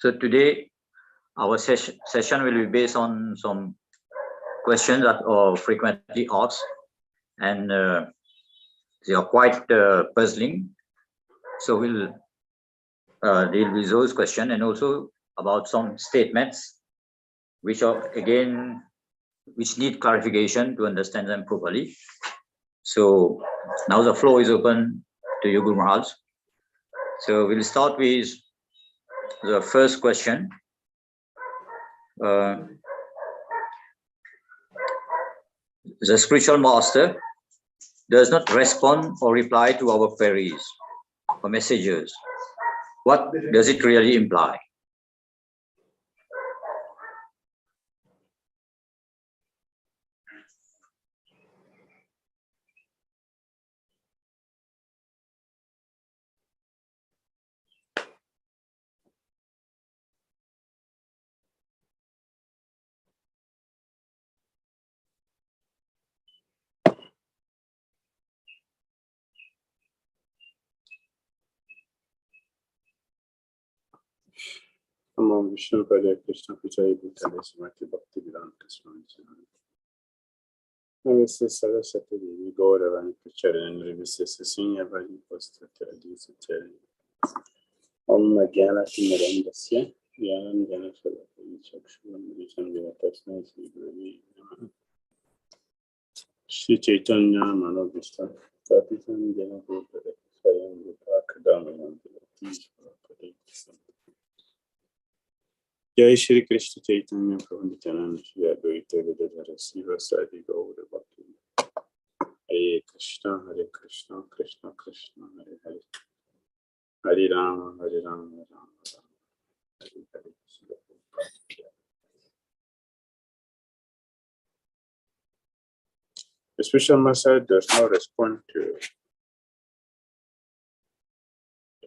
So today, our session will be based on some questions that are frequently asked, and they are quite puzzling. So we'll deal with those questions, and also about some statements which are, again, which need clarification to understand them properly. So now the floor is open to you, Guru Maharaj. So we'll start with the first question. The spiritual master does not respond or reply to our queries or messages. What does it really imply? Among Vishnu Padya Krishna 𝐒𝐤𝐧𝐝𝐥𝐢 Bhakti Swami. Namaste Saraswati Devi Gauravani Pracharan Nirvise Sasinya Bhagi Pastata Adhisacharya. Om Jnana Timirandasya Jnanam Jnana Shalakaya Chakshuram Vijam Vinatasmai Sri Guruvi Namaha. Sri Chaitanya Manobhishtam Kapitam Jana Bhutale Swayam Vipakadamayam Vilati Jai Shri Krishna Chaitanya Prabhu Nityananda Shri Advaita Gadadhara Siva Sadi Gaura Bhakti. Hare Krishna Krishna Krishna Hare Hare Hare Rama Rama Rama Hare Hare. The spiritual master does not respond to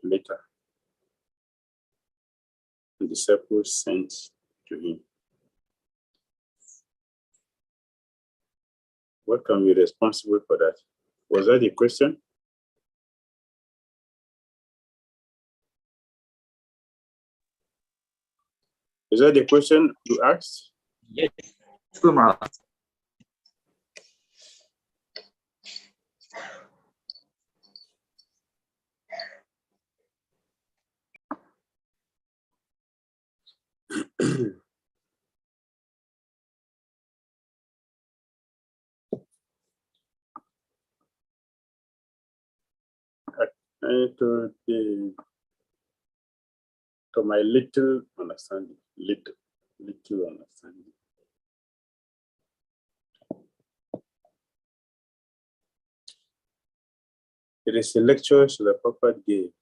the letter the disciples sent to him. What can be responsible for that? Was that the question? Is that the question you asked? Yes, Guru Maharaj. To my little understanding, little understanding, it is a lecture the Prabhupada gave,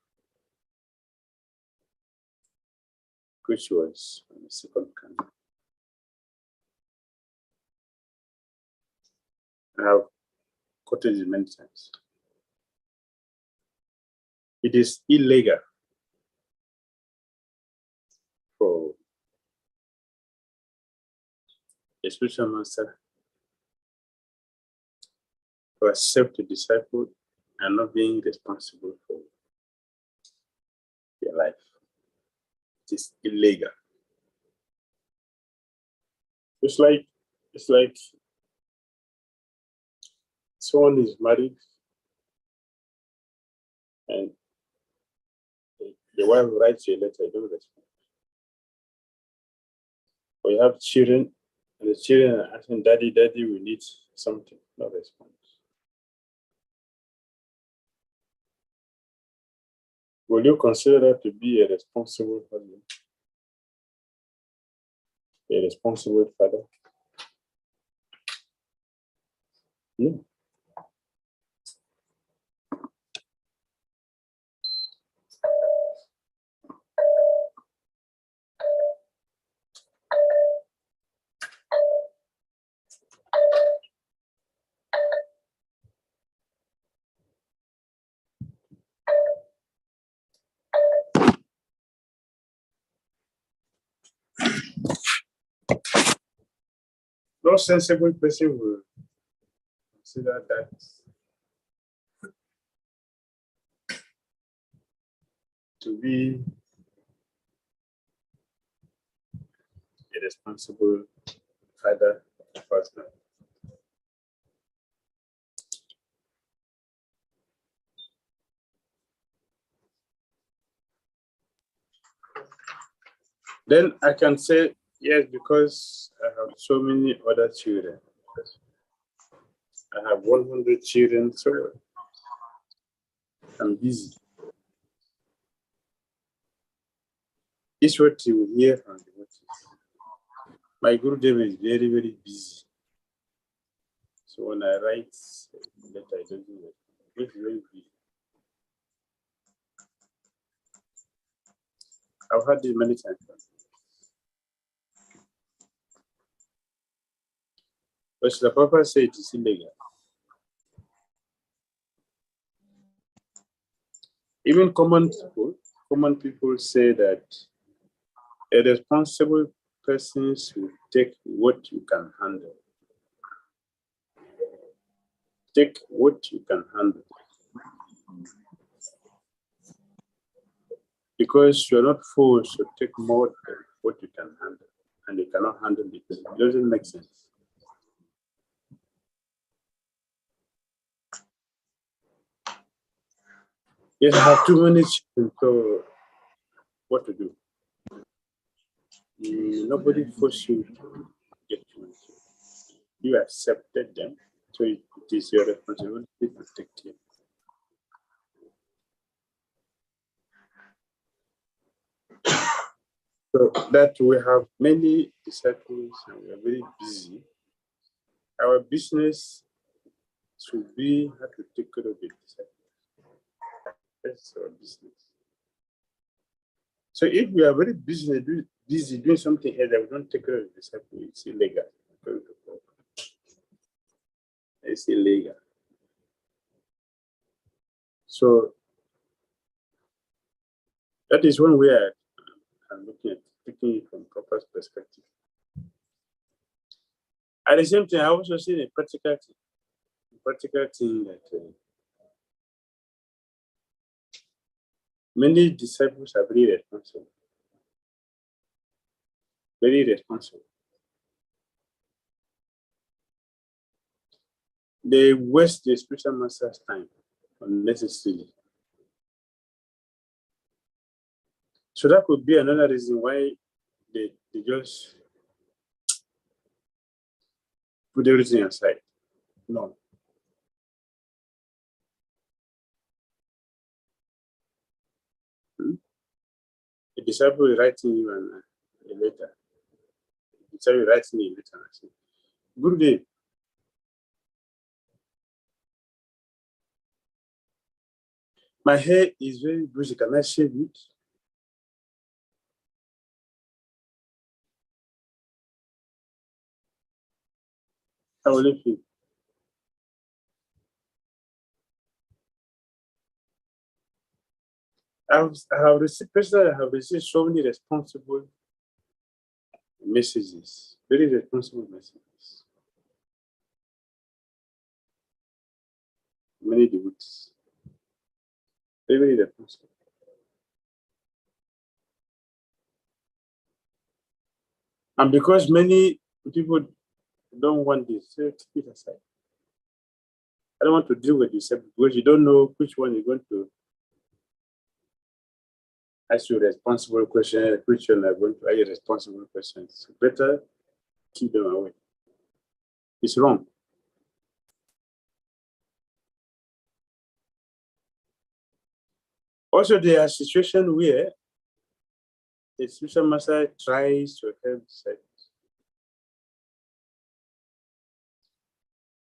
which was on the second canto. I have quoted it many times. It is illegal for a spiritual master to accept a disciple and not being responsible for their life. It is illegal. It's like someone is married and the wife writes you a letter, don't respond. Or you have children, and the children are asking, Daddy, we need something, no response. Will you consider that to be a responsible husband? A responsible father? No. No sensible person will consider that to be a responsible father, husband. Then I can say yes, because I have so many other children. I have 100 children, so I'm busy. It's what you will hear from the notice. My Gurudev is very, very busy. So when I write a letter, I don't do it. It's very busy. I've had this many times. But the Papa said it is illegal. Even common people say that a responsible person should take what you can handle. Take what you can handle. Because you're not forced to take more than what you can handle, and you cannot handle it. It doesn't make sense. Yes, I have too many children, so what to do? Nobody forced you to get too many children. You accepted them, so it is your responsibility to take care. So that we have many disciples and we are very busy. Our business should be how to take care of the disciples. That's our business. So if we are very busy doing something else that we don't take care of the disciples, it's illegal. It's illegal. So that is one way I'm looking at taking it from proper perspective. At the same time, I also see a practical thing that many disciples are very responsible. Very responsible. They waste the spiritual master's time unnecessarily. So that could be another reason why they just put everything aside. No. A disciple is writing you a letter. The disciple writing you a letter and saying, "Good day. My hair is very bushy. Can I shave it?" How will you feel? I have received so many responsible messages, very responsible messages. Many devotees, very responsible. And because many people don't want this, so keep it aside. I don't want to deal with this because you don't know which one you're going to ask you a responsible question, which one are going to ask you responsible questions. So better keep them away. It's wrong. Also, there are situations where the spiritual master tries to help disciples.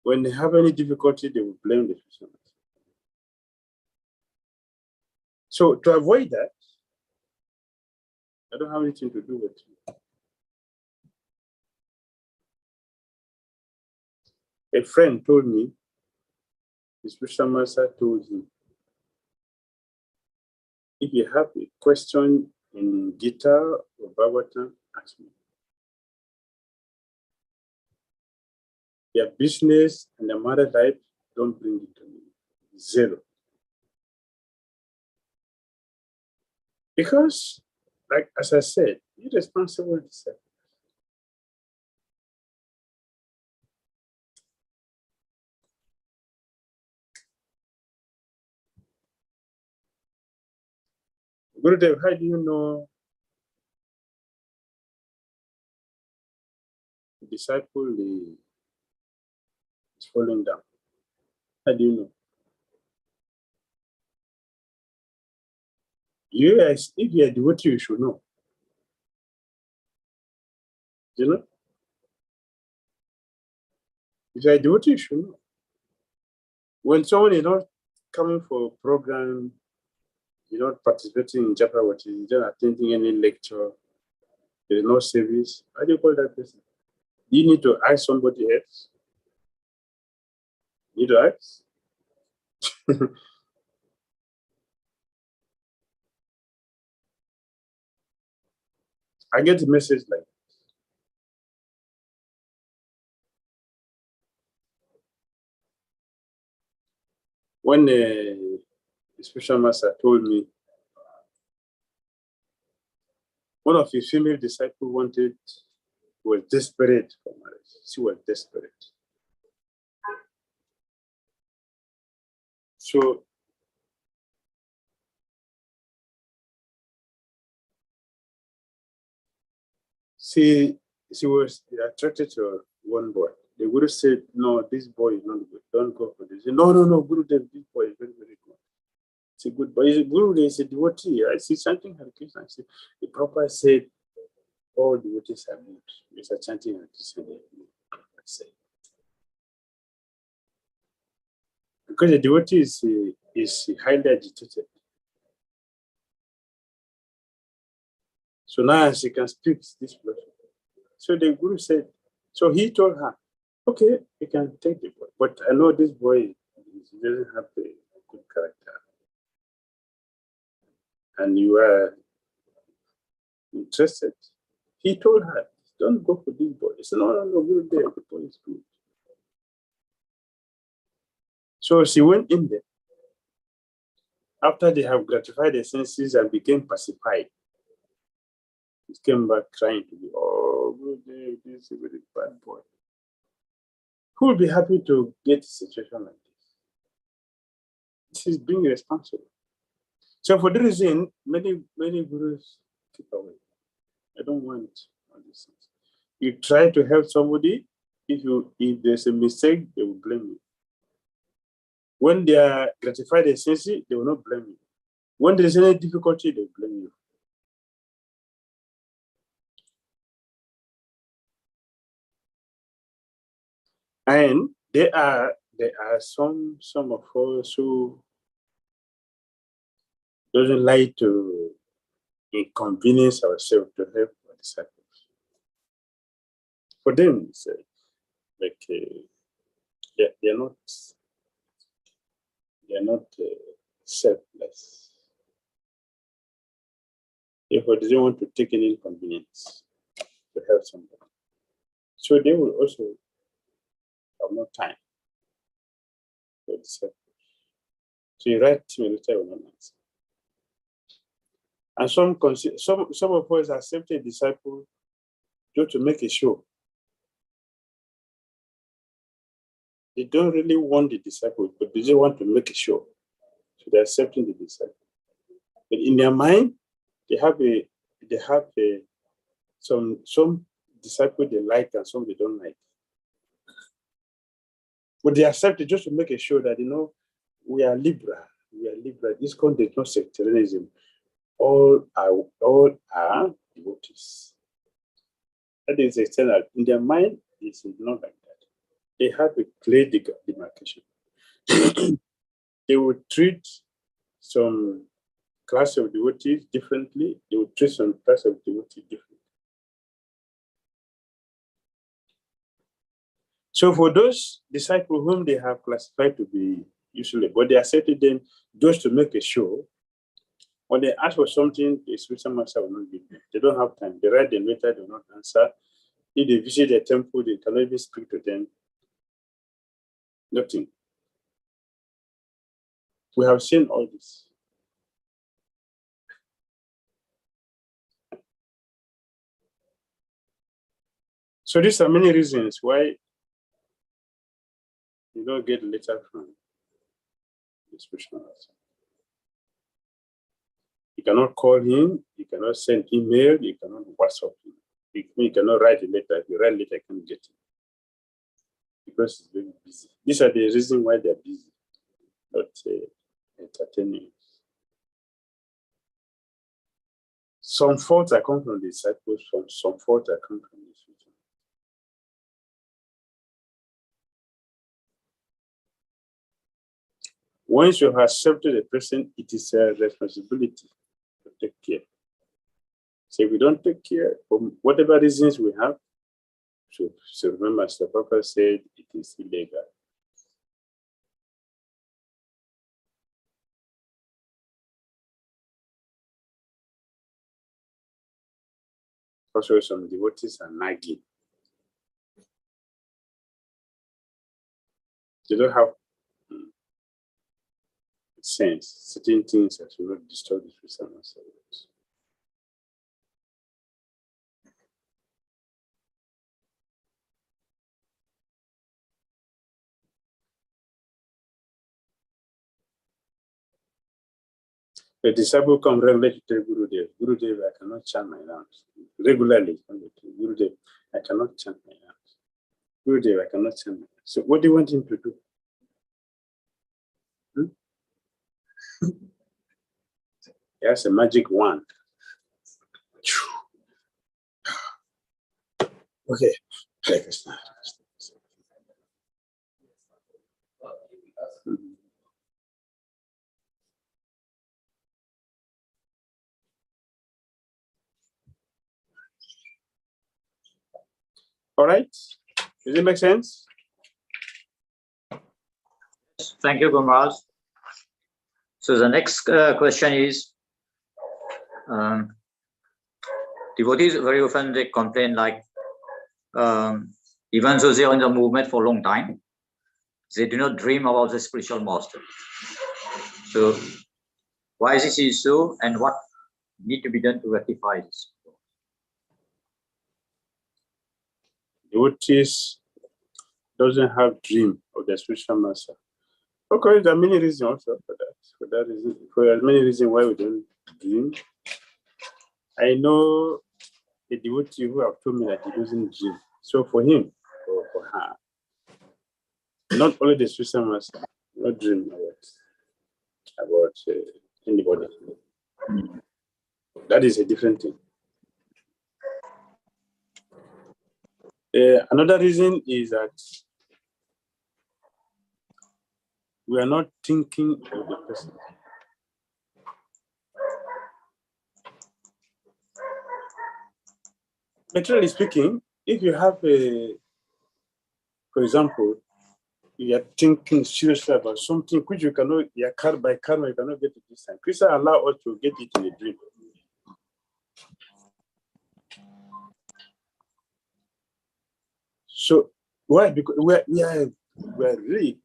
When they have any difficulty, they will blame the spiritual master. So to avoid that, I don't have anything to do with you. A friend told me, the spiritual master told him, if you have a question in Gita or Bhagavatam, ask me. Your business and the mother life, don't bring it to me. Zero. Because, like as I said, you're responsible disciple. Gurudev, how do you know the disciple is falling down? How do you know? If you are devotee, you should know. You know? If you are devotee, you should know. When someone is not coming for a program, you're not participating in Japawati, you're not attending any lecture, there is no service, how do you call that person? You need to ask somebody else. You need to ask. I get a message like, when the special master told me, one of his female disciples was desperate for marriage. She was desperate. So she was attracted to one boy. The Guru said, no, this boy is not good. Don't go for this. Said, no, Guru, this boy is very, very good. It's a good boy. Guru is a devotee. I see something Hare Krishna. The Prabhupada said, all devotees are good. It's a chanting Hare Krishna. Because the devotee is highly agitated. So now she can speak this person. So the Guru said, so he told her, okay, you can take the boy. But I know this boy doesn't have a good character. And you are interested. He told her, don't go for this boy. He said, no, Guru, the boy is good. So she went in there. After they have gratified their senses and became pacified, he came back crying to me, oh, Guru, this is a very bad boy. Who will be happy to get a situation like this? This is being responsible. So for the reason, many gurus keep away. I don't want all these things. You try to help somebody, if there's a mistake, they will blame you. When they are gratified their senses, they will not blame you. When there is any difficulty, they will blame you. And there are some of us who doesn't like to inconvenience ourselves to help our disciples. For them, it's like they're not selfless. Therefore, they don't want to take any inconvenience to help somebody. So they will also have no time for disciples. So you write to me later, I will not answer. And some of us accept a disciple just to make a show. They don't really want the disciple, but they just want to make a show. So they're accepting the disciple. But in their mind, they have some disciple they like and some they don't like. But they accept it just to make a show that, we are liberal. This content is not sectarianism. All are devotees. That is external. In their mind, it's not like that. They have a clear demarcation. They would treat some class of devotees differently. They would treat some class of devotees differently. So for those disciples whom they have classified to be usually, but they accepted them just to make a show, when they ask for something, the spiritual master will not give them. They don't have time. They write them later, they will not answer. If they visit their temple, they cannot even speak to them. Nothing. We have seen all this. So these are many reasons why you don't get a letter from the spiritual master. You cannot call him, you cannot send email, you cannot WhatsApp him. You cannot write a letter. If you write a letter, I can't get it. Because he's very busy. These are the reasons why they're busy, not entertaining. Some faults are come from the disciples, some faults are come from the Sufis. Once you have accepted a person, it is a responsibility to take care. So if we don't take care, for whatever reasons we have, so remember, as the Papa said, it is illegal. Also, some devotees are nagging. They don't have sense. Certain things that will not disturb the Christian service. A disciple come regularly to tell Gurudev, I cannot chant my rounds. Regularly, Gurudev, I cannot chant my rounds. Gurudev, I cannot chant my rounds. So what do you want him to do? He has a magic wand. Okay. All right. Does it make sense? Thank you, Gurmaharaj. So the next question is, devotees very often they complain like, even though they are in the movement for a long time, they do not dream about the spiritual master. So why is this so, and what need to be done to rectify this? Devotees doesn't have dream of the spiritual master. Okay, there are many reasons also for that. For many reasons why we don't dream. I know a devotee who have told me that he doesn't dream. So for him, or for her, not only the spiritual master, not dream about anybody. That is a different thing. Another reason is that we are not thinking of the person. Literally speaking, if you have for example, you are thinking seriously about something which you cannot, by karma, you cannot get it this time. Krishna allow us to get it in a dream. So why? Because we are really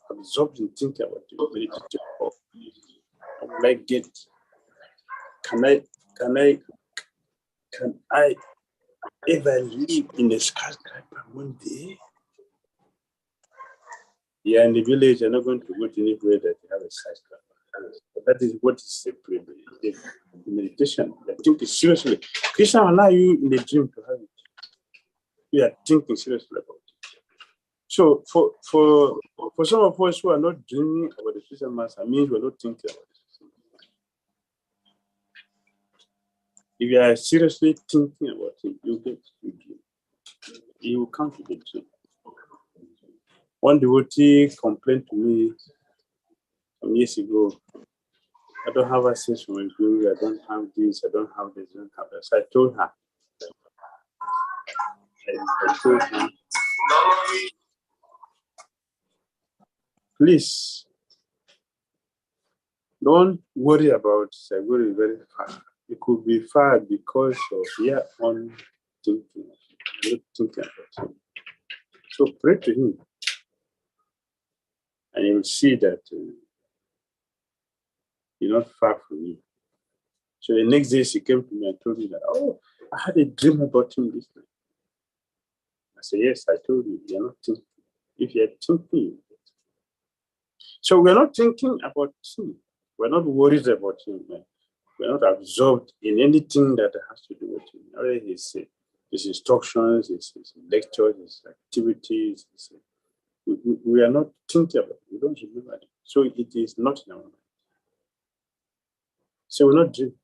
absorbed in thinking about the ability to talk. Like can I ever live in a skyscraper one day? Yeah, in the village, you're not going to go to anywhere that you have a skyscraper. But that is what is the meditation. You're thinking seriously. Krishna will allow you in the dream to have it. You are thinking seriously about it. So for some of us who are not dreaming about the spiritual master, means we're not thinking about it. If you are seriously thinking about it, you get to dream. You will come to the dream. One devotee complained to me some years ago, I don't have access to my guru, I don't have this, I don't have this, I don't have that. So I told her, please, don't worry about Saguri very far. It could be far because of your own thinking, not thinking about him. So pray to him, and you will see that you're not far from you. So the next day she came to me and told me that, oh, I had a dream about him this night. I said, yes, I told you, you're not thinking. If you're thinking, so we're not thinking about him. We're not worried about him. We're not absorbed in anything that has to do with him. Already his instructions, his lectures, his activities. We are not thinking about it. We don't remember it. So it is not in our mind. So we're not dreaming.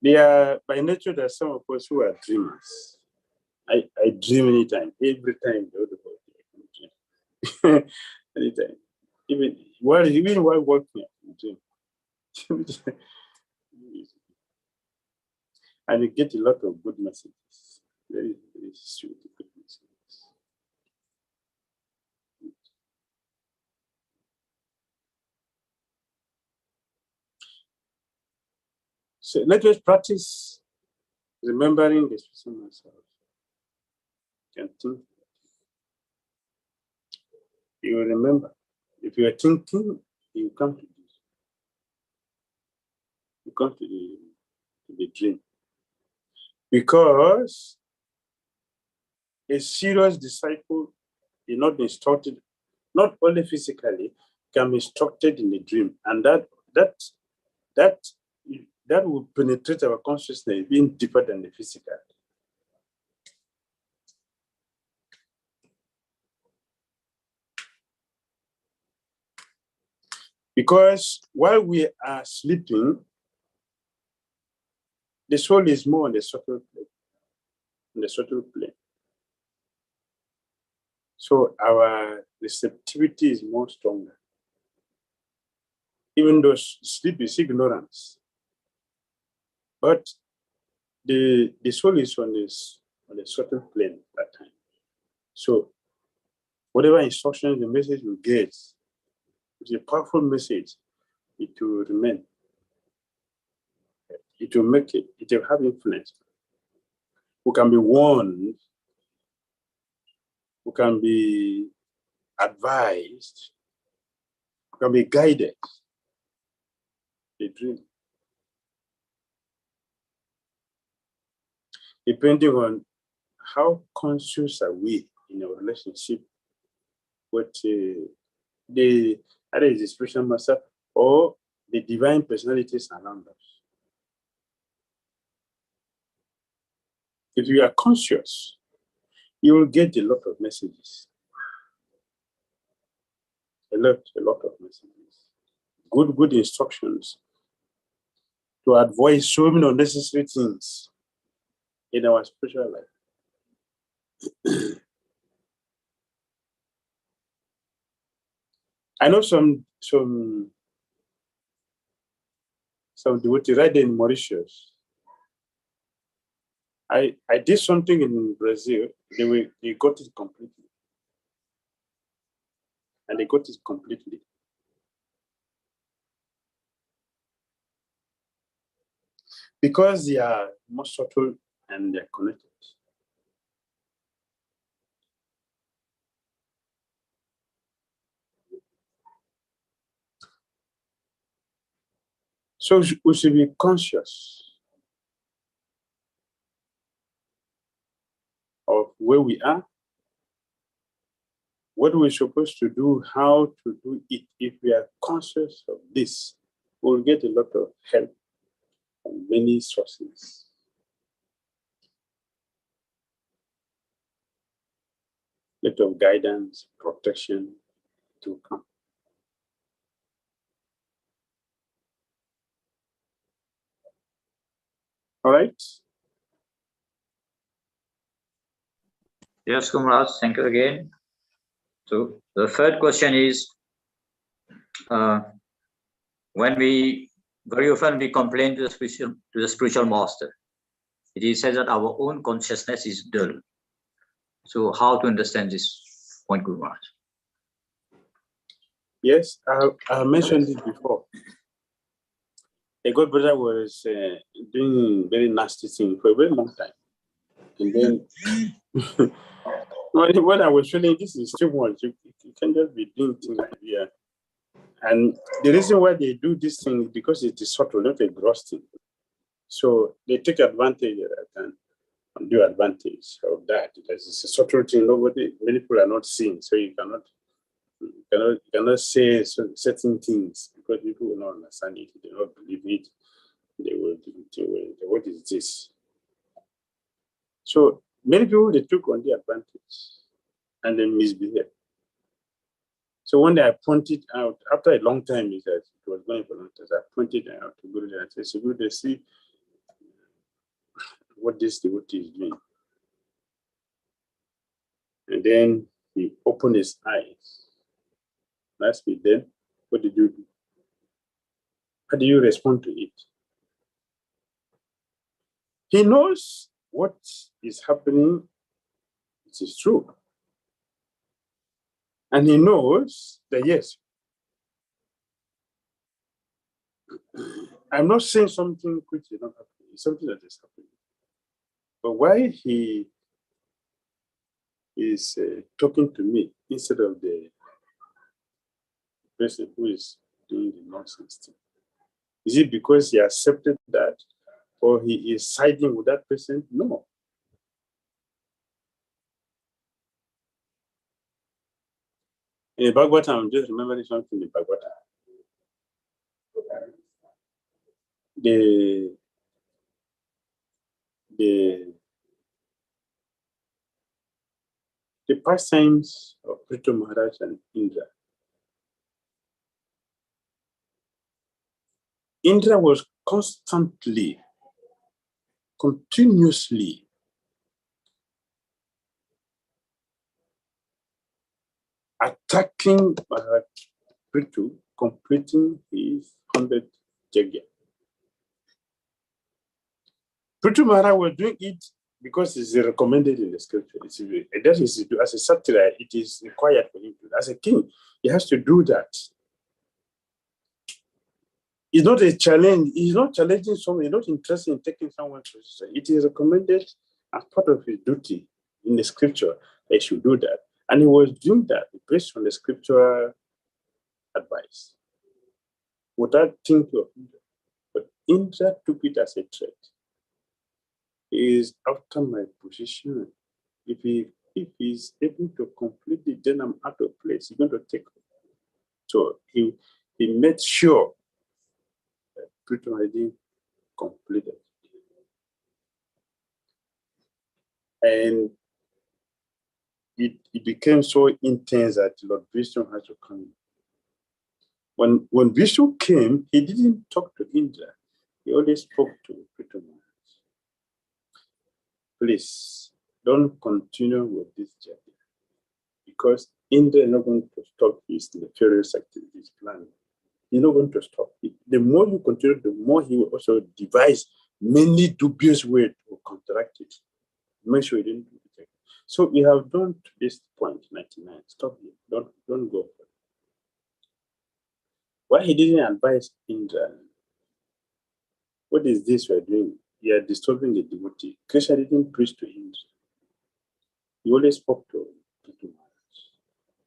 They are, by nature, there are some of us who are dreamers. I dream anytime, every time. Anytime. Even while working, I dream. And you get a lot of good messages. Very, very sweet, good messages. So let us practice remembering this person myself. You can think. You will remember. If you are thinking, you come to this. You come to the dream. Because a serious disciple is not instructed, not only physically, can be instructed in a dream. And that will penetrate our consciousness, being deeper than the physical. Because while we are sleeping, the soul is more on the subtle plane. On the subtle plane. So our receptivity is more stronger. Even though sleep is ignorance. But the soul is on the subtle plane at that time. So whatever instructions the message will get, it's a powerful message. It will remain. It will make it. It will have influence. We can be warned. We can be advised. We can be guided. A dream. Depending on how conscious are we in our relationship with either the spiritual master or the divine personalities around us. If you are conscious, you will get a lot of messages. A lot of messages. Good instructions to avoid so many unnecessary things in our spiritual life. I know some devotees right there in Mauritius. I did something in Brazil. They got it completely, and they got it completely. Because they are more subtle and they're connected. So we should be conscious of where we are, what we're supposed to do, how to do it. If we are conscious of this, we'll get a lot of help from many sources. A lot of guidance, protection to come. All right? Yes, Kumraj, thank you again. So the third question is, very often we complain to the spiritual master. It is said that our own consciousness is dull. So how to understand this point, Guru Maharaj? Yes, I mentioned it before. A good brother was doing very nasty things for a very long time. And then when I was feeling this is too much, you can't just be doing things like that. And the reason why they do this thing is because it is subtle, not a gross thing. So they take advantage of that and do advantage of that. Because it's a subtle thing, many people are not seeing, so you cannot. You cannot say certain things because people will not understand it. They will not believe it. They will what is this? So many people, they took on the advantage and then misbehaved. So when I pointed out, after a long time, it was going for a long time, I pointed out to Guru and I said, so Guru, see what this devotee is doing. And then he opened his eyes. Asked me, then, what did you do? How do you respond to it? He knows what is happening, it is true. And he knows that, yes, I'm not saying something which is not happening, it's something that is happening. But why he is talking to me instead of the person who is doing the nonsense thing? Is it because he accepted that, or he is siding with that person? No. In the Bhagavatam, I'm just remembering something in the Bhagavatam. The pastimes of Prithu Maharaj and Indra. Indra was constantly, continuously attacking Maharaj Prithu, completing his 100 yajna. Prithu Maharaj was doing it because it's recommended in the scripture. That is, as a satire, it is required for him to. As a king, he has to do that. It's not a challenge. He's not challenging someone. He's not interested in taking someone's position. It is recommended as part of his duty in the scripture that he should do that. And he was doing that based on the scriptural advice without thinking of Indra. But Indra took it as a threat. He is after my position. If he's able to complete it, then I'm out of place. He's going to take it. So he made sure that Prithu Maharaj completed. And it became so intense that Lord Vishnu had to come in. When Vishnu came, he didn't talk to Indra. He only spoke to Prithu Maharaj. Please, don't continue with this journey because Indra is not going to stop his nefarious activities planning. He's not going to stop it. The more you continue, the more he will also devise many dubious ways to counteract it. Make sure he didn't do it. So we have done to this point, 99. Stop here. Don't go. Why he didn't advise Indra? What is this we're doing? You are disturbing the devotee. Krishna didn't preach to Indra. He only spoke to Maharaj.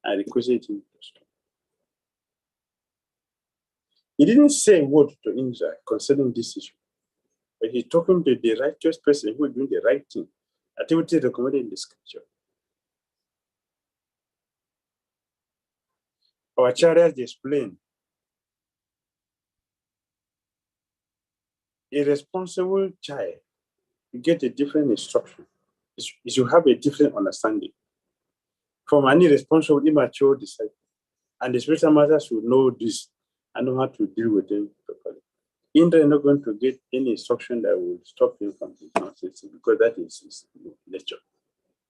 I requested him to stop. He didn't say a word to Indra concerning this issue, but he's talking to the righteous person who is doing the right thing. Activity recommended in the scripture. Our acharyas explain a responsible child, you get a different instruction. You should have a different understanding from any responsible, immature disciple. And the spiritual master should know this and know how to deal with them properly. Indra is not going to get any instruction that will stop him from his nonsense because that is his nature.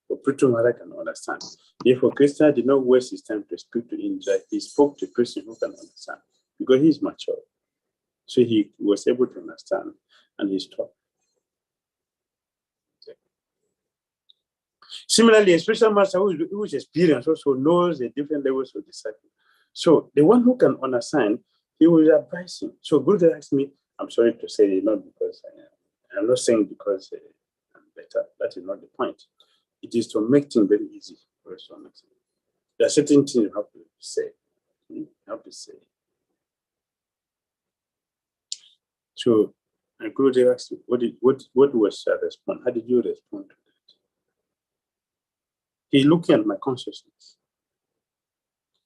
But Prithu Maharaj can understand. Therefore, Krishna did not waste his time to speak to Indra. He spoke to a person who can understand because he is mature. So he was able to understand and he stopped. Similarly, a spiritual master who is experienced also knows the different levels of disciple. So the one who can understand, he will advise him. So Buddha asked me, I'm sorry to say, not because I'm not saying because I'm better. That is not the point. It is to make things very easy for us to understand. There are certain things you have to say. You have to say. So Guru asked me, what was your response? How did you respond to that? He's looking at my consciousness.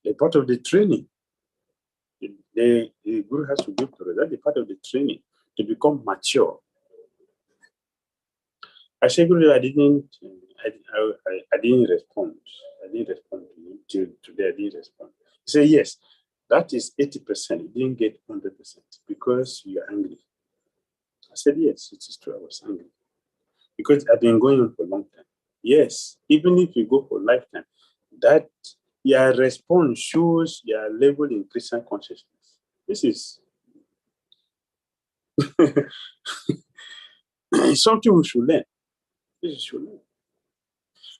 a part of the training. The Guru has to give to us. That's a part of the training to become mature. I said, Guru, I didn't respond. I didn't respond to you till today. I didn't respond. He said, yes, that is 80%. You didn't get 100% because you are angry. I said, yes, it is true. I was angry because I've been going on for a long time. Yes, even if you go for a lifetime, that your response shows your level in Christian consciousness. This is something we should learn. This is should learn.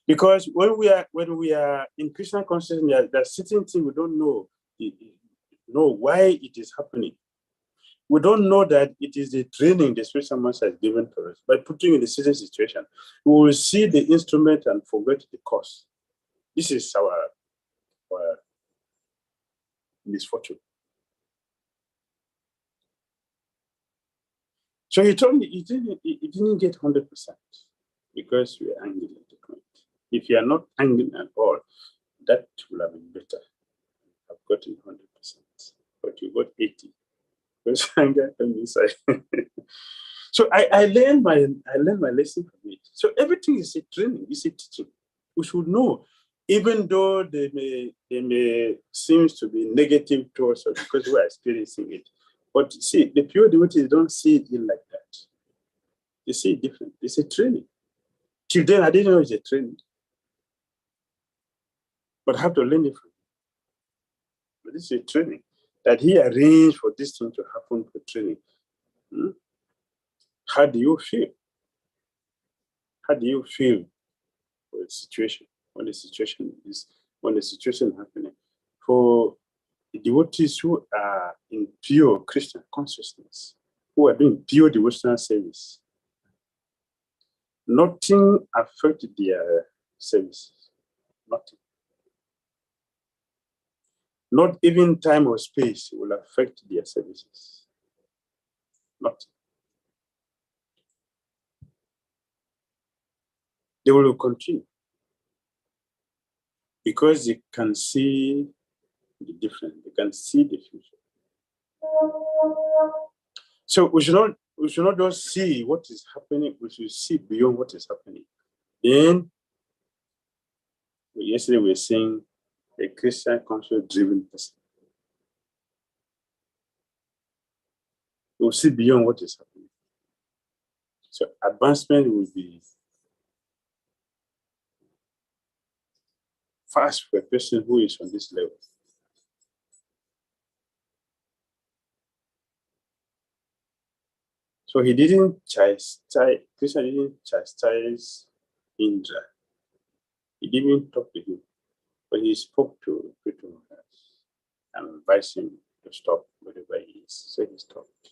Because when we are in Christian consciousness, there's certain things we don't know why it is happening. We don't know that it is the training the spiritual master has given to us. By putting in a certain situation, we will see the instrument and forget the cause. This is our misfortune. So he told me he didn't get 100% because we are angry at the point. If you are not angry at all, that would have been better. I've gotten 100%, but you got 80. Because anger comes inside. So I learned my lesson from it. So everything is a training, it's a teaching. We should know, even though they may seem to be negative towards us because we are experiencing it. But see, the pure devotees don't see it like that. They see it different. It's a training. Till then, I didn't know it's a training. But I have to learn it from him. But this is a training that he arranged for this thing to happen for training. How do you feel? How do you feel for a situation? When the situation is happening? For the devotees who are in pure Christian consciousness, who are doing pure devotional service, nothing affected their services. Nothing. Not even time or space will affect their services. Nothing. They will continue because they can see the difference. They can see the future. So we should not just see what is happening. We should see beyond what is happening. Then yesterday we were saying a Christian conscious-driven person. We will see beyond what is happening. So advancement will be fast for a person who is on this level. So he didn't chastise, Krishna didn't chastise Indra. He didn't talk to him, but he spoke to Prithu and advised him to stop whatever he is. So he stopped.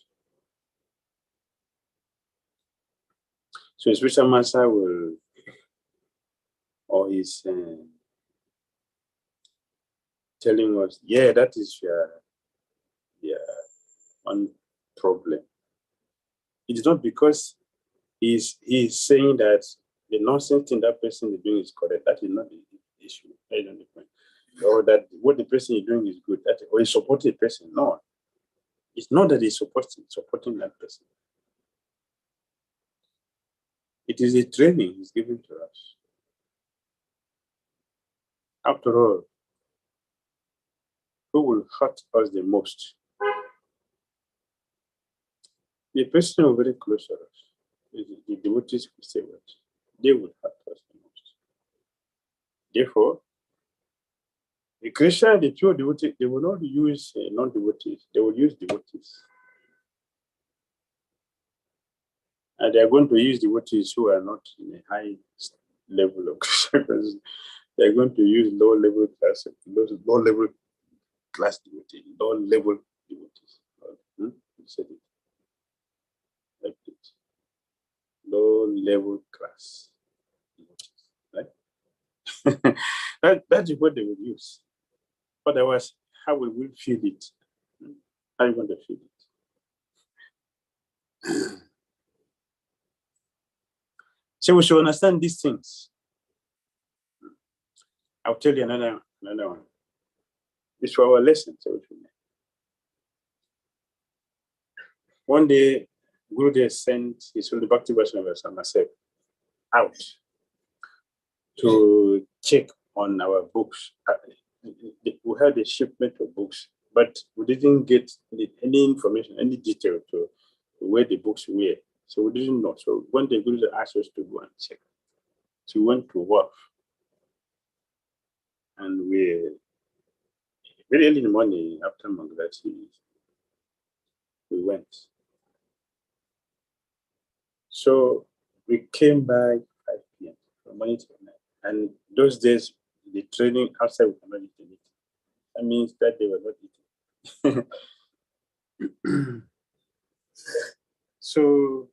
So his spiritual master will, or he's telling us, yeah, that is your one problem. It is not because he's saying that the nonsense thing that person is doing is correct. That is not the issue. That is not the point. Or that what the person is doing is good. That, or he's supporting the person. No. It's not that he's supporting that person. It is a training he's giving to us. After all, who will hurt us the most? The person who is very close to us, the devotees will say what? They will hurt us the most. Therefore, the Christian, the pure devotee, they will not use non-devotees, they will use devotees. And they are going to use devotees who are not in a high level of Krishna consciousness. They are going to use low-level class devotees, low-level devotees. You said it. Like it. Low-level class devotees, right? That is what they will use. Otherwise, how will we feel it? How are you going to feel it? So we should understand these things. I'll tell you another one. It's for our lessons. One day, Gurudev sent his Bhakti and myself out to check on our books. We had a shipment of books, but we didn't get any information, any detail to where the books were. So we didn't know. So one day, Gurudev asked us to go and check. So we went to work. And we, very early in the morning, after Mangalati, we went. So we came by 5 p.m. from morning to night. And those days, the training outside we cannot eat anything. That means that they were not eating. So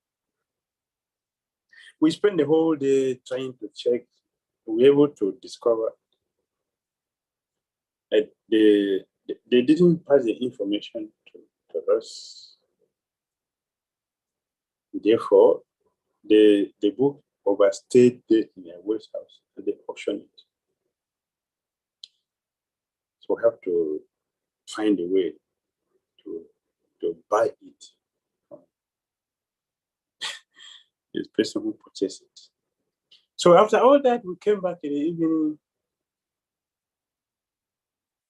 we spent the whole day trying to check. We were able to discover that they didn't pass the information to us. Therefore, the book overstayed in their warehouse, and they auctioned it. So we have to find a way to buy it from this person who purchased it. So after all that, we came back in the evening.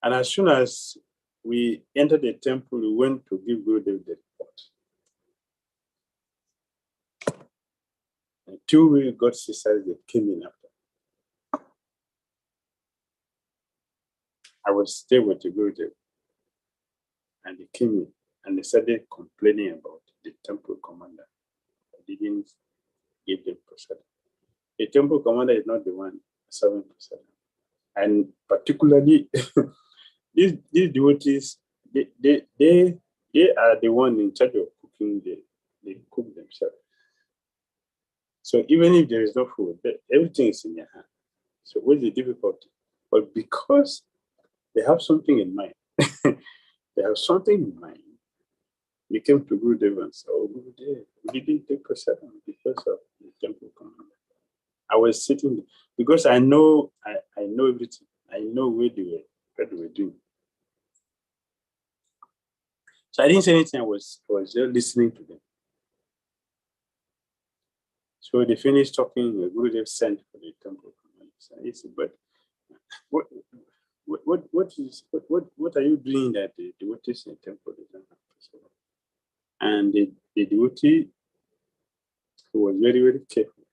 And as soon as we entered the temple, we went to give Gurudev the report. Until we got sisters that came in after. I was there with the Gurudev, and they came in and they started complaining about the temple commander. I didn't give them prasadam. The temple commander is not the one serving prasadam. And particularly, these devotees, they are the one in charge of cooking. They cook themselves. So even if there is no food, everything is in their hand. So what's the difficulty? But because they have something in mind, we came to Gurudev and said, "Oh, Gurudev, we didn't take prasadam because of the temple commander." I was sitting there because I know everything. I know what they were doing. So I didn't say anything. I was just listening to them. So they finished talking. The Gurudev sent for the temple commander. I said, "But what are you doing that the devotees in the temple doesn't have prasadam?" And the devotee was very, very careful.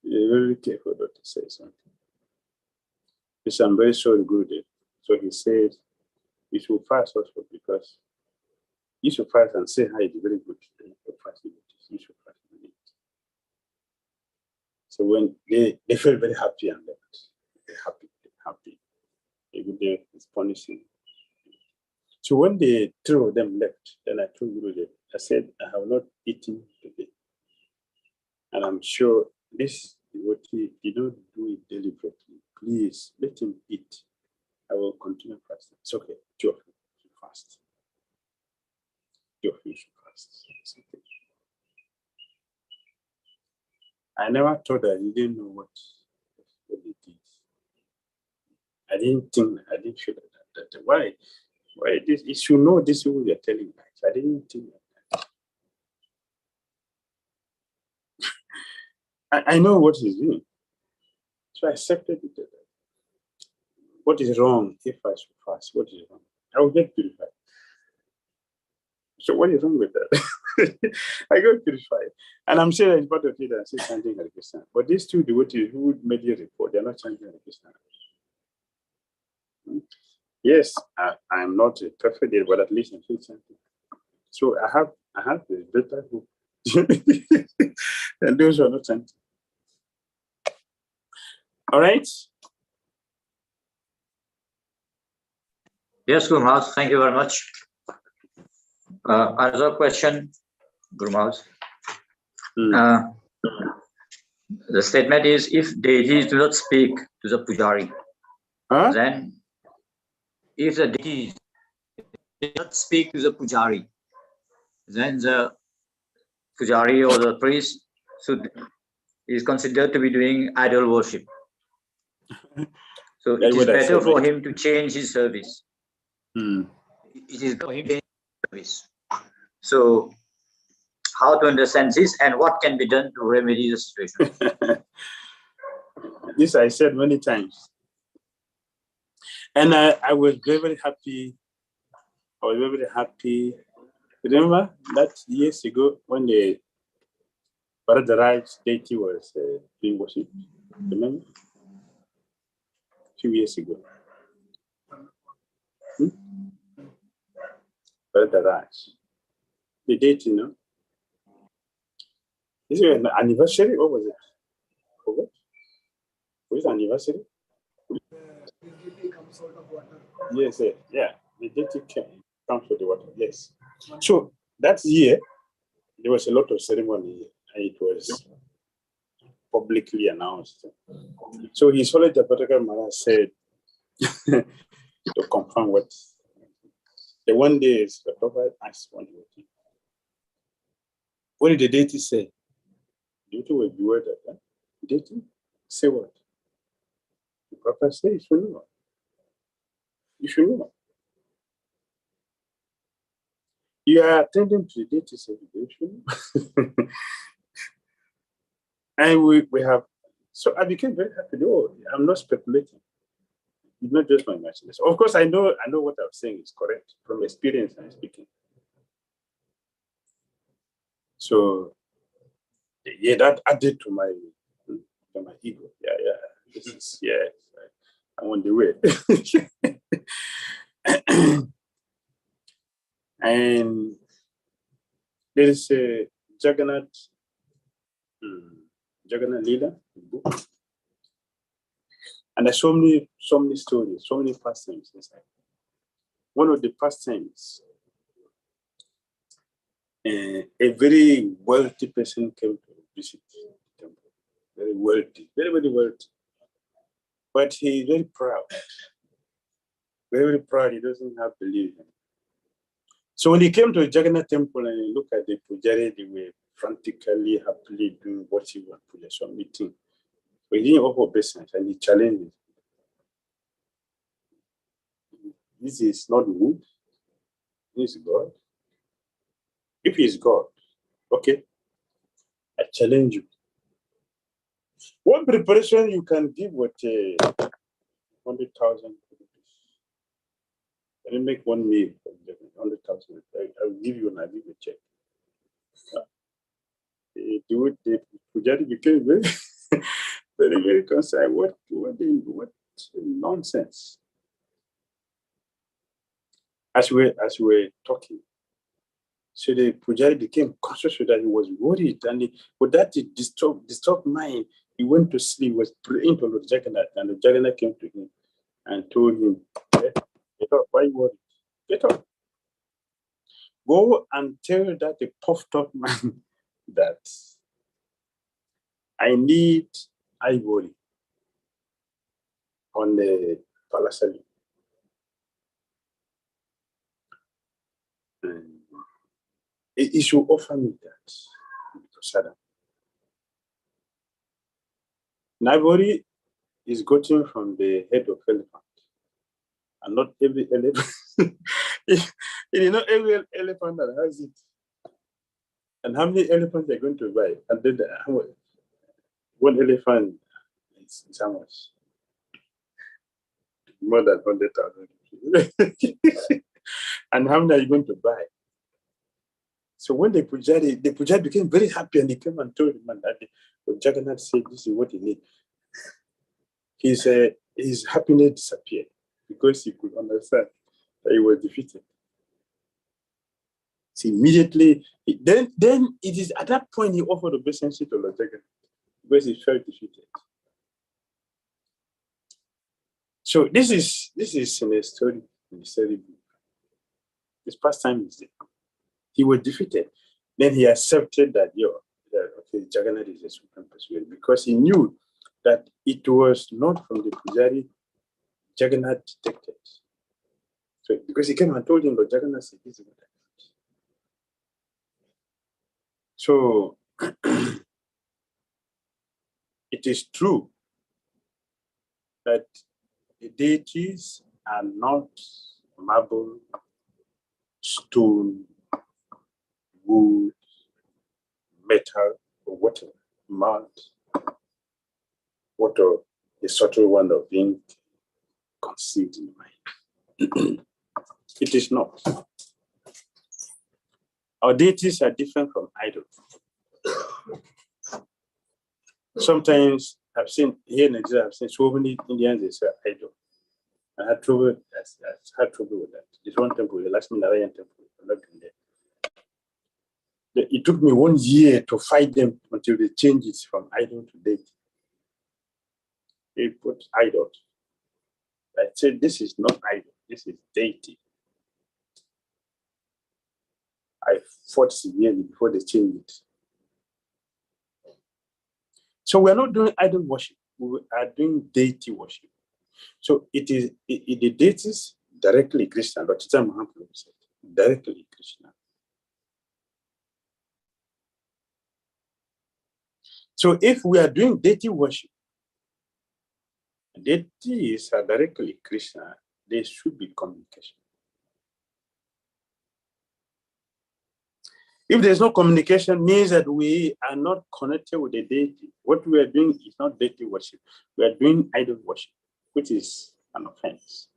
Very careful not to say something. He said, "I'm very sorry, Gurudev." So he said, "You should fast also because you should fast and say hi is very good. You should fast. So when they felt very happy and left, they're happy. The Gurudev is punishing. So when the two of them left, then I told Gurudev, I said, "I have not eaten today. And I'm sure this devotee did not do it deliberately. Please let him eat. I will continue fasting." It's okay. Two of you should fast. Two of you should fast. It's okay. I never thought that he didn't know what he did. I didn't feel that. Why this? You should know this is what you're telling lies. I didn't think that. I know what he's doing. So I accepted it. What is wrong if I should fast? What is wrong? I will get purified. So what is wrong with that? I got purified. And I'm sure it's part of it that I say chanting Hare Krishna. But these two devotees who made the report, they're not chanting Hare Krishna. Yes, I'm not a perfect, but at least I'm still chanting. So I have the better group than those who are not chanting. All right? Yes, Guru Maharaj, thank you very much. Another question, Guru Maharaj. The statement is, if deities do not speak to the pujari, then if the deities do not speak to the pujari, then the pujari or the priest is considered to be doing idol worship. So it is better for him to change his service. It is for him service. So, how to understand this and what can be done to remedy the situation? This I said many times. And I was very, very happy. I was very, very happy. Remember that years ago when the Bharadaraj deity was being worshipped? Remember? A few years ago. Bharadaraj. The date, you know. Is it an anniversary or was it? Forgot? Was it anniversary? Yes, yeah. The deity comes with the water, yes. So that year, there was a lot of ceremony and it was publicly announced. So His Holy Japataka Maharaj said to confirm what the one day is the Prophet asked one day. What did the deity say? The deity will be word that deity say what? The Prophet said, you should know. You should know. You are attending to the deity celebration. And we have, so I became very happy. Oh, I'm not speculating. It's not just my imagination. Of course, I know what I'm saying is correct from experience I'm speaking. So, yeah, that added to my ego. Yeah. This is, yeah, I'm on the way. And there is a Jagannath Leela book. And there's so many stories, so many pastimes inside. One of the pastimes, a very wealthy person came to visit the temple. Very wealthy, very, very wealthy. But he's very proud. Very, very proud. He doesn't have belief. So when he came to the Jagannath temple and he looked at the pujari, they were frantically, happily doing what he was puja, some meeting. But he didn't offer business and he challenged it. This is not wood. This is God. If he is God, okay, I challenge you. What preparation you can give with 100,000 rupees? Can you make one meal for 100,000? I'll give you a check. The Pujari became very, very, very concerned. What nonsense? As we were talking, so the Pujari became conscious that he was worried, and with that it disturbed mind. He went to sleep, was praying to Lord Jagannath, and the Jagannath came to him and told him, "Get up, why you worried? Get up. Go and tell that the puffed up man that I need ivory on the Palasali. He should offer me that prasadam. Ivory is gotten from the head of elephant, and not every elephant. Not every elephant that has it. And how many elephants are going to buy? And then one elephant is how much? More than 100,000. And how many are you going to buy? So when the Pujari became very happy and he came and told him that Jagannath said this is what he needs. His happiness disappeared because he could understand that he was defeated. So immediately, then it is at that point he offered obeisance to Lord Jagannath because he felt defeated. So this is in a story book. This pastime is there. He was defeated. Then he accepted that okay, Jagannath is a supreme personality because he knew that it was not from the Pujari Jagannath detected. So because he came and told him, but Jagannath said, this is what I want. So it is true that the deities are not marble, stone, wood, metal, or whatever, mud, what are the subtle one of being conceived in the mind. It is not. Our deities are different from idols. Sometimes I've seen here in Nigeria, I've seen so many Indians, they say idol. I had trouble with that. This one temple, the Lakshmi Narayan temple, I'm not been there. It took me 1 year to fight them until they changed it from idol to deity. They put idol. I said, this is not idol, this is deity. I fought severely before they changed it. So we're not doing idol worship, we are doing deity worship. So it is the deities directly Krishna, but Mahaprabhu said, directly Krishna. So if we are doing deity worship, deities are directly Krishna, there should be communication. If there's no communication, means that we are not connected with the deity. What we are doing is not deity worship. We are doing idol worship, which is an offense.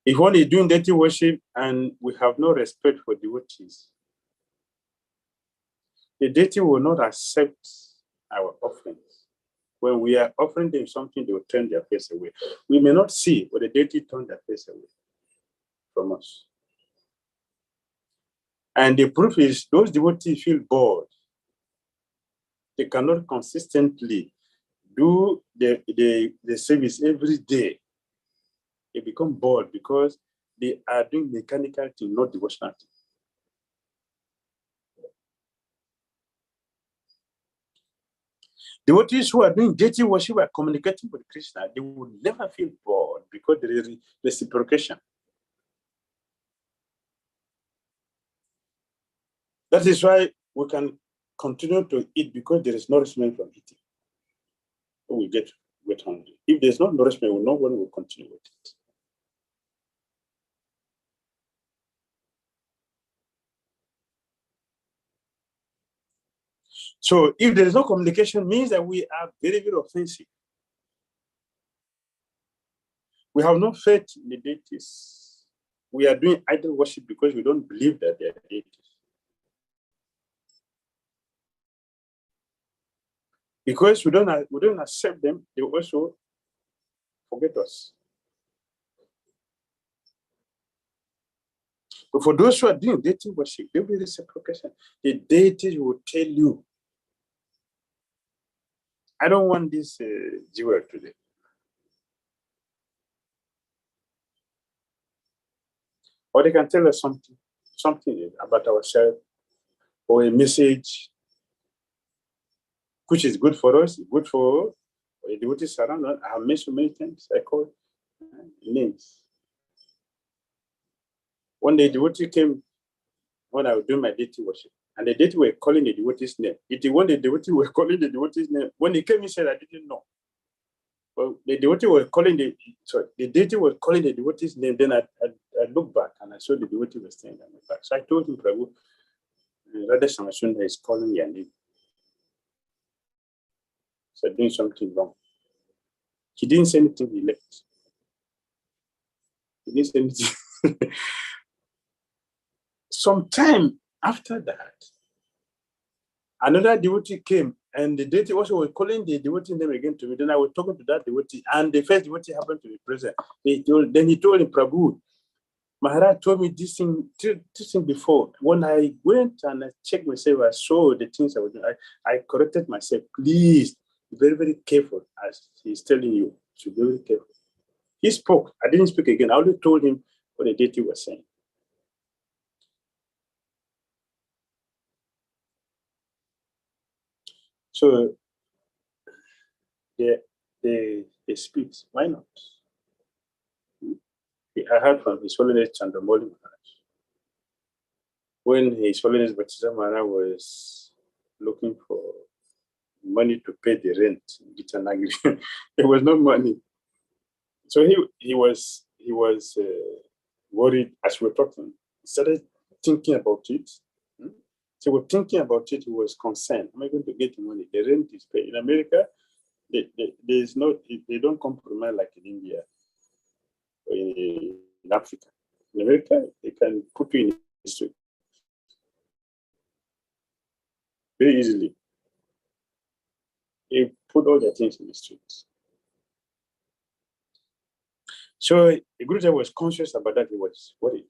If one is doing deity worship and we have no respect for devotees, the deity will not accept our offerings. When we are offering them something, they will turn their face away. We may not see, but the deity turn their face away from us. And the proof is those devotees feel bored. They cannot consistently do the service every day. They become bored because they are doing mechanical thing, not devotional thing. Devotees who are doing deity worship are communicating with Krishna. They will never feel bored because there is reciprocation. That is why we can continue to eat because there is nourishment from eating. We get hungry. If there's no nourishment, no one will continue with it. So if there is no communication, means that we are very, very offensive. We have no faith in the deities. We are doing idol worship because we don't believe that they are deities. Because we don't accept them, they also forget us. But for those who are doing deity worship, there will be reciprocation. The deities will tell you, I don't want this jewel today. Or they can tell us something about ourselves, or a message which is good for us, good for the devotees around us. I have made so many times, I call names. One day, the devotee came when I was doing my deity worship, and the deity were calling the devotee's name. When the devotee were calling the devotee's name, when he came, he said, I didn't know. Well, the devotee was calling the deity was calling the devotee's name. Then I looked back and I saw the devotee was standing on my back. So I told him, Prabhu, Radha Samasunda is calling your name. So doing something wrong. He didn't say anything, he left. He didn't say anything. Sometime after that, another devotee came, and the deity also was calling the devotee name again to me. Then I was talking to that devotee, and the first devotee happened to be present. Then he told him, Prabhu, Maharaj told me this thing before. When I went and I checked myself, I saw the things I was doing. I corrected myself. Please be very, very careful, as he's telling you. So be very careful. He spoke. I didn't speak again. I only told him what the deity was saying. So they speak. Why not? I heard from His Holiness Chandramauli Maharaj. When His Holiness Bhattacharya Maharaj was looking for money to pay the rent in 𝐾𝐡𝐚𝐦𝐿, there was no money. So he was worried as we were talking. He started thinking about it. So we're thinking about it. He was concerned. Am I going to get the money? The rent is paid. In America, they don't compromise like in India or in Africa. In America, they can put you in the street very easily. They put all their things in the streets. So the Guruji was conscious about that. He was worried.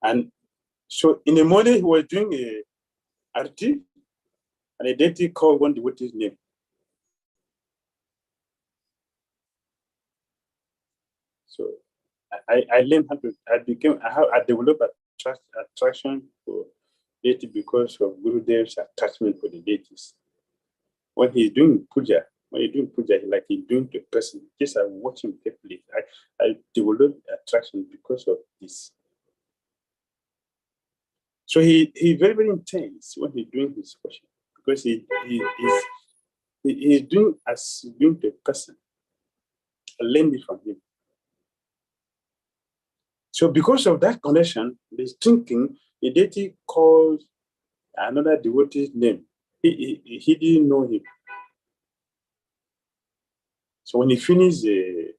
And so in the morning, he was doing a arti, and a deity called one devotee's name. So I learned how to, I developed attraction for deity because of Gurudev's attachment for the deities. When he's doing puja, he's doing to a person, just I watch him carefully. I developed attraction because of this. So he's very, very intense when he's doing his worship because he's doing as doing to a person. I learned it from him. So because of that connection, this thinking, the deity called another devotee's name. He didn't know him. So when he finished the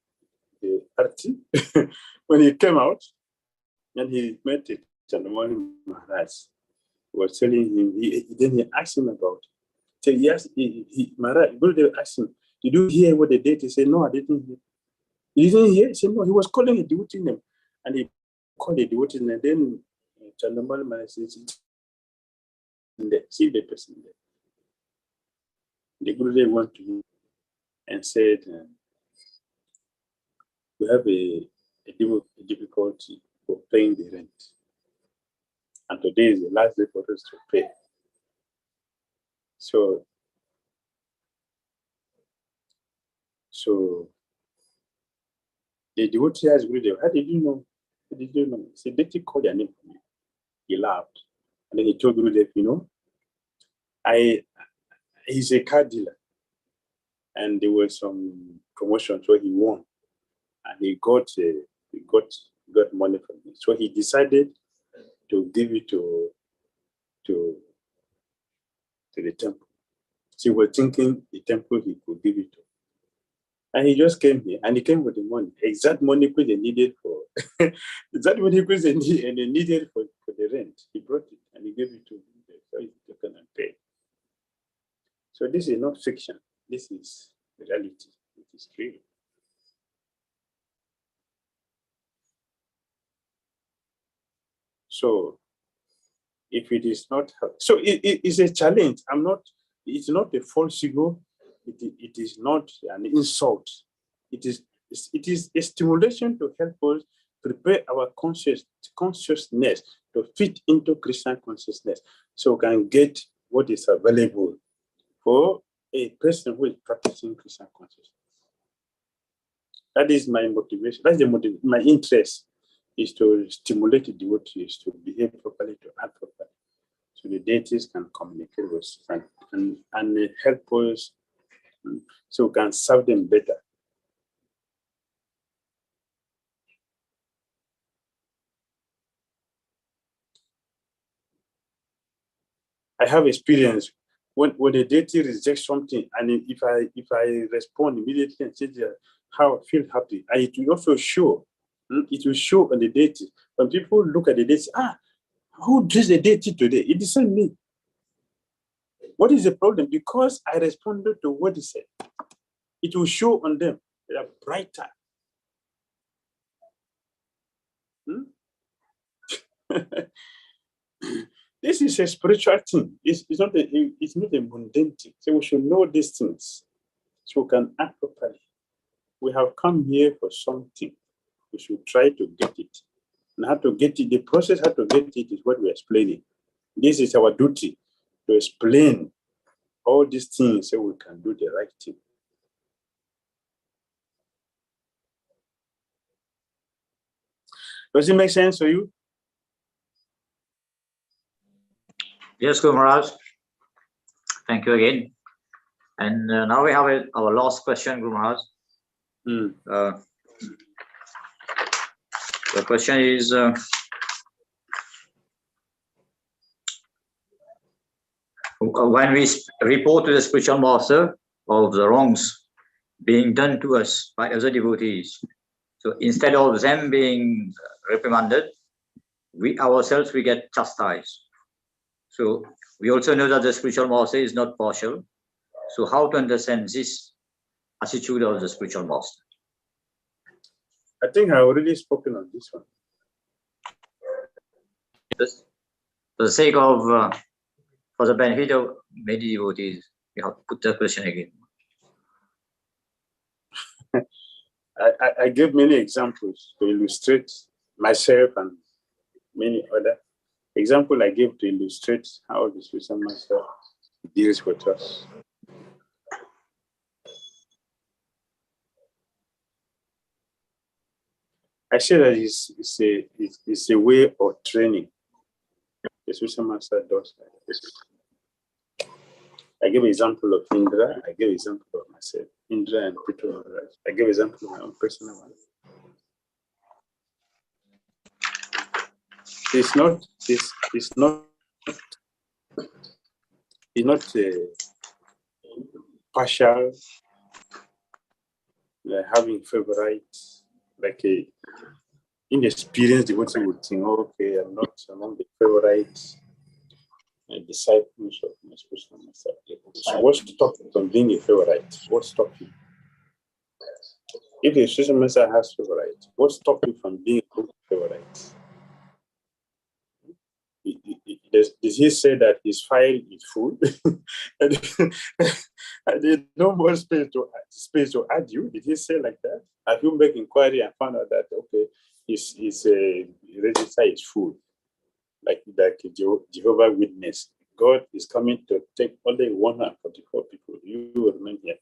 arti, when he came out, and he met it, Chandamani Maharaj was telling him, then he asked him about it. So yes, Maharaj, Gurudev asked him, did you hear what the deity said? No, I didn't hear. He didn't hear? He said, no, he was calling a devotee name. And he called a devotee name. Then Chandamani Maharaj said, see the person there. The Gurudev went to him and said, we have a difficulty for paying the rent. And today is the last day for us to pay. So the devotee asked Gurudev, how did you know? How did you know? He said, did he call your name for me? He laughed. And then he told Gurudev, he's a car dealer. And there was some promotion, so he won. And he got money from me. So he decided to give it to the temple. So he was thinking the temple he could give it to. And he just came here, and he came with the money, exact money which they needed for, exact money which they needed for the rent. He brought it, and he gave it to him. So he took and paid. So this is not fiction. This is reality. It is real. So if it is not, so it is a challenge. It's not a false ego. It is not an insult. It is a stimulation to help us prepare our consciousness to fit into Krishna consciousness, so we can get what is available for a person who is practicing Krishna consciousness. That is my motivation. That's my interest, is to stimulate the devotees to behave properly, to act properly, so the deities can communicate with us and help us, so we can serve them better. I have experience when the deity rejects something, and if I respond immediately and say how I feel happy, and it will also show. It will show on the deity. When people look at the deity, who dressed the deity today? It isn't me. What is the problem? Because I responded to what he said. It will show on them. They are brighter. This is a spiritual thing. It's not a mundane thing. So we should know these things so we can act properly. We have come here for something. We should try to get it. And how to get it, the process how to get it is what we're explaining. This is our duty, to explain all these things so we can do the right thing. Does it make sense for you? Yes, Guru Maharaj. Thank you again. And now we have our last question, Guru Maharaj. The question is, when we report to the spiritual master of the wrongs being done to us by other devotees, so instead of them being reprimanded, we ourselves, we get chastised. So we also know that the spiritual master is not partial. So how to understand this attitude of the spiritual master? I think I already spoken on this one. Yes. For the sake of, for the benefit of many devotees, we have to put the question again. I gave many examples to illustrate myself and many other examples I gave to illustrate how the spiritual master deals with us. I say that it's a way of training. The spiritual master does like this. I give an example of Indra. I give an example of myself, Indra and Peter. I give an example of my own personal one. It's not partial, like having favorites, like a inexperienced devotee would think, oh, okay, I'm not among the favorites and disciples of my spiritual master. So what stops you from being a favorite? What stops you? If the spiritual master has favorites, what stops you from being a favorite? Does he say that his file is full and there's no more space to add you? Did he say like that? Have you make inquiry and found out that okay, his register is full, like Jehovah Witness? God is coming to take only 144 people. You will remain here.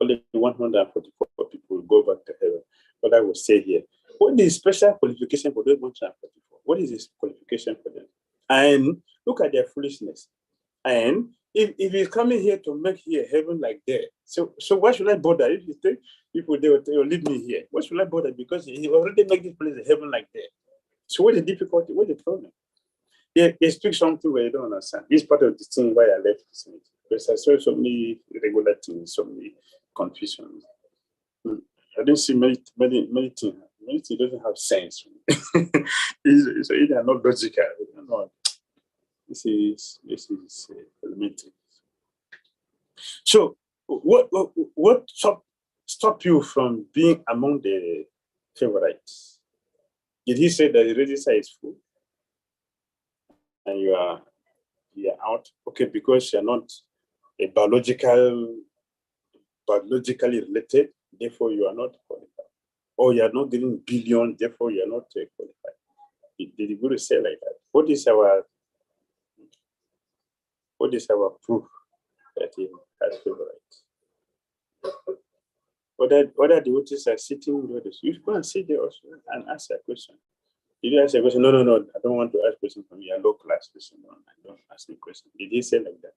Only 144 people will go back to heaven. What I will say here. What is special qualification for those 144? What is his qualification for them? And look at their foolishness. And if he's coming here to make here heaven like there, so why should I bother? If you think people they will leave me here, why should I bother? Because he already made this place a heaven like there. So what's the difficulty? What's the problem? They speak something where you don't understand. This part of the thing why I left this meeting. Because I saw so many regular things, so many confusions. I didn't see many things. Many things doesn't have sense. So they are not logical. No. This is elementary. So what stop you from being among the favorites? Did he say that the register is full and you are out? Okay, because you're not a biologically related, therefore you are not qualified. Or you are not getting billion, therefore you are not qualified. Did the Guru say like that? What is our proof that he has favorites? Other devotees are sitting with us. You go and sit there also and ask a question. Did you ask a question? No, I don't want to ask question from you. A low class person. No, don't ask me question. Did he say like that?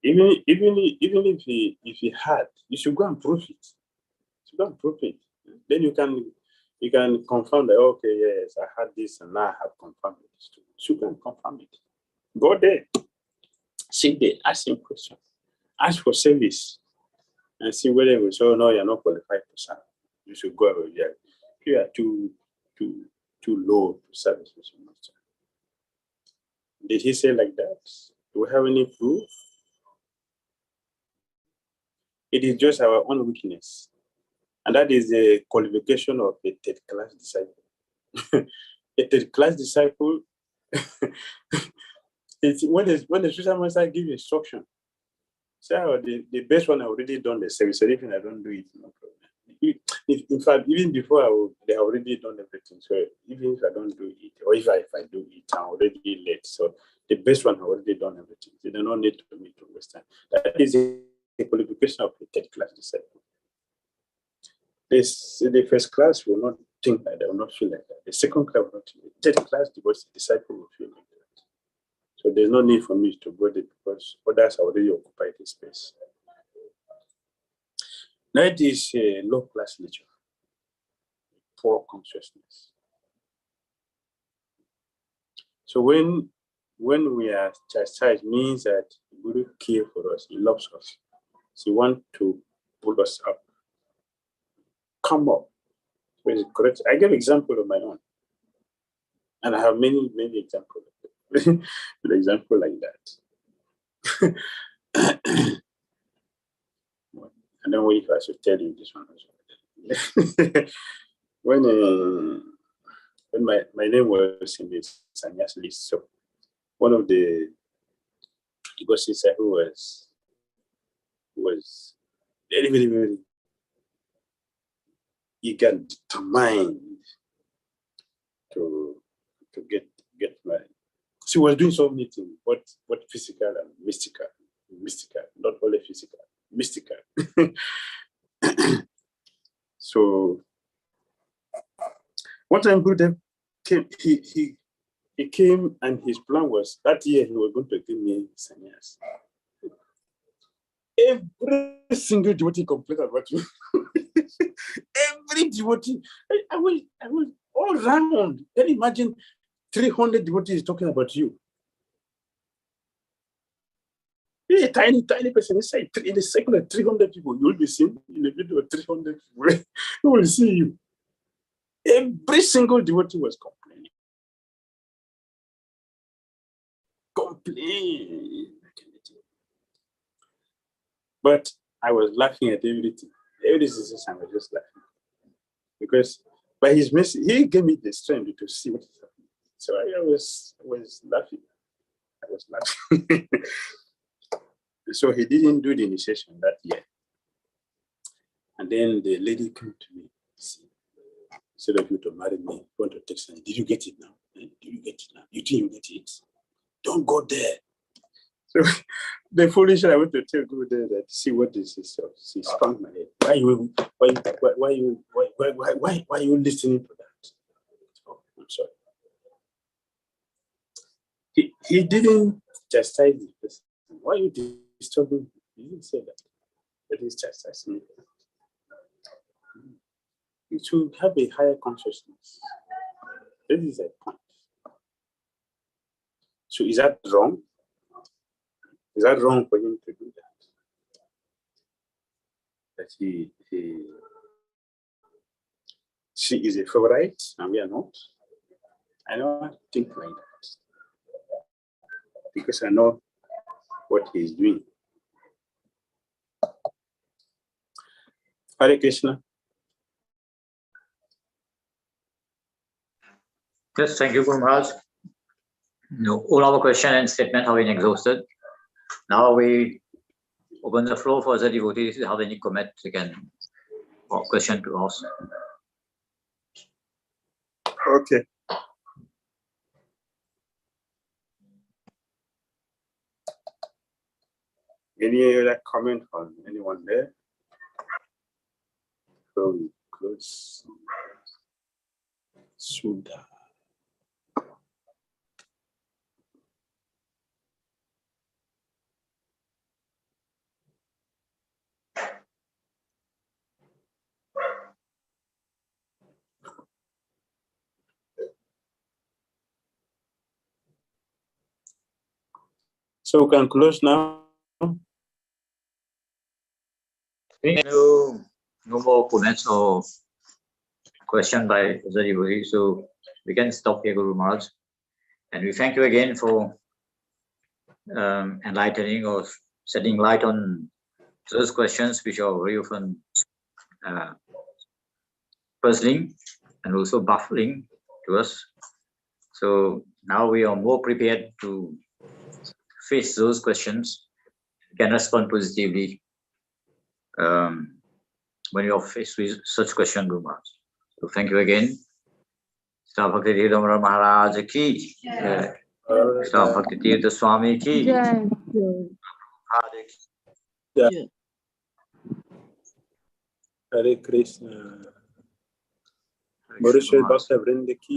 Even if he had, you should go and prove it. You should go and prove it. Then you can confirm that, okay, yes, I had this and now I have confirmed this too. You can confirm it. Go there, sit there, ask him questions, ask for service, and see whether he will say, oh, no, you're not qualified to serve. You should go over there. You are too low to serve as a master. Did he say like that? Do we have any proof? It is just our own weakness. And that is the qualification of a third-class disciple. A third-class disciple, it's when the spiritual master gives you instruction. So the best one I already done the service, so if I don't do it, no problem. In fact, even before they have already done everything. So even if I don't do it, or if I do it, I'm already late. So the best one have already done everything. They do not need me to waste time. That is the qualification of a third-class disciple. The first class will not think like that, will not feel like that. The second class will not feel like that. Third class, the disciple will feel like that. So there's no need for me to go there because others already occupied the space. Now it is a low class nature. poor consciousness. So when we are chastised, means that Guru cares for us, he loves us. So he wants to pull us up. Come up. So it's correct. I give example of my own. And I have many examples. An example like that. I don't know if I should tell you this one as well. When my name was in this sannyas list, so one of the ghosts who was very eager, determined to get married. She was doing so many things, what physical and mystical, not only physical, mystical. So one time Buddha came, he came, and his plan was that year he was going to give me sannyas. Every single devotee complained about you. Every devotee, I will all round. Then imagine 300 devotees talking about you. You're a tiny person inside. In a second of 300 people, you will be seen in a video of 300 people. Who will see you? Every single devotee was complaining. But I was laughing at everything. Everything I was just laughing. Because by his mercy, he gave me the strength to see what is happening. So I was laughing. I was laughing. So he didn't do the initiation that year. And then the lady came to me. Instead of you to marry me, want to text me. Did you get it now? Did you get it now? You didn't get it? Don't go there. So the foolish I went to tell go there that see what this is. So she spanked my head. Why are you listening to that? Oh, I'm sorry. He didn't chastise the person. Why are you disturbing? He didn't say that. But he's chastising me. You should have a higher consciousness. This is a point. So is that wrong? Is that wrong for him to do that? That she is a favorite and we are not? I don't think like that. Because I know what he is doing. Hare Krishna. Yes, thank you, Guru Maharaj. No, all our questions and statements have been exhausted. Now we open the floor for the devotees who have any comment they can or question to ask. Okay. Any other comment from anyone there? So we close. Suda. So we can close now. No more comments or question by the devotee, so we can stop here, Guru Maharaj. And we thank you again for enlightening or shedding light on those questions which are very often puzzling and also baffling to us. So now we are more prepared to face those questions. We can respond positively when you are faced with such question, Guru Maharaj. So thank you again. Bhakti Damodara Maharaj ki, Bhakti BDDSwami ki. Hare Krishna. Mauritius Bhakti Vrinda ki.